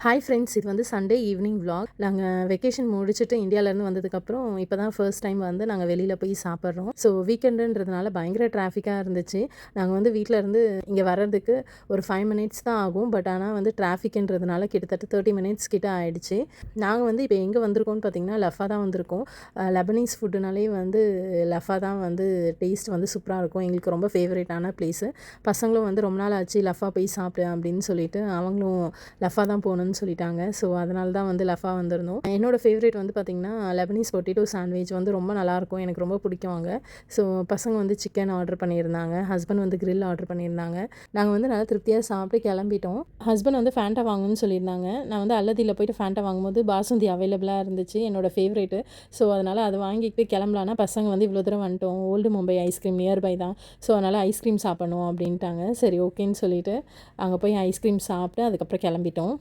Hi friends, இது வந்து Sunday evening vlog. நாங்கள் வெக்கேஷன் முடிச்சுட்டு இந்தியாவிலேருந்து வந்ததுக்கப்புறம் இப்போ தான் ஃபர்ஸ்ட் டைம் வந்து நாங்கள் வெளியில் போய் சாப்பிட்றோம். ஸோ வீக்கெண்டுன்றதுனால பயங்கர டிராஃபிக்காக இருந்துச்சு. நாங்கள் வந்து வீட்டில் இருந்து இங்கே வர்றதுக்கு ஒரு 5 மினிட்ஸ் தான் ஆகும். பட் ஆனால் வந்து டிராஃபிக்ன்றதுனால கிட்டத்தட்ட 30 மினிட்ஸ் கிட்ட ஆயிடுச்சு. நாங்கள் வந்து இப்போ எங்கே வந்திருக்கோம்னு பார்த்தீங்கன்னா லஃபா தான் வந்திருக்கோம். லெபனீஸ் ஃபுட்டுனாலே வந்து லஃபா தான் வந்து டேஸ்ட் வந்து சூப்பராக இருக்கும். எங்களுக்கு ரொம்ப ஃபேவரேட்டான பிளேஸு. பசங்களும் வந்து ரொம்ப நாள் ஆச்சு லஃபா போய் சாப்பிடு அப்படின்னு சொல்லிட்டு அவங்களும் லஃபா தான் போகணுன்னு சொல்லிட்டாங்க. ஸோ அதனால தான் வந்து லஃபா வந்திருந்தோம். என்னோட ஃபேவரேட் வந்து பார்த்திங்கன்னா லெபனீஸ் பொட்டேட்டோ சாண்ட்விச் வந்து ரொம்ப நல்லாயிருக்கும். எனக்கு ரொம்ப பிடிக்கும் அங்கே. ஸோ பசங்க வந்து சிக்கன் ஆர்டர் பண்ணியிருந்தாங்க, ஹஸ்பண்ட் வந்து கிரில் ஆர்டர் பண்ணியிருந்தாங்க. நாங்கள் வந்து நல்லா திருப்தியாக சாப்பிட்டு கிளம்பிட்டோம். ஹஸ்பண்ட் வந்து ஃபேண்டா வாங்கணும்னு சொல்லியிருந்தாங்க. நான் வந்து அல்லதியில் போய்ட்டு ஃபேண்டா வாங்கும்போது பாசுந்தி அவைலபிளாக இருந்துச்சு, என்னோடய ஃபேவரேட்டு. ஸோ அதனால் அதை வாங்கிட்டு கிளம்பலான்னா பசங்க வந்து இவ்வளோ தூரம் வந்துட்டோம், ஓல்டு மும்பை ஐஸ்கிரீம் நியர்பை தான், ஸோ அதனால் ஐஸ்கிரீம் சாப்பிடணும் அப்படின்ட்டாங்க. சரி ஓகேன்னு சொல்லிவிட்டு அங்கே போய் ஐஸ்கிரீம் சாப்பிட்டு அதுக்கப்புறம் கிளம்பிட்டோம்.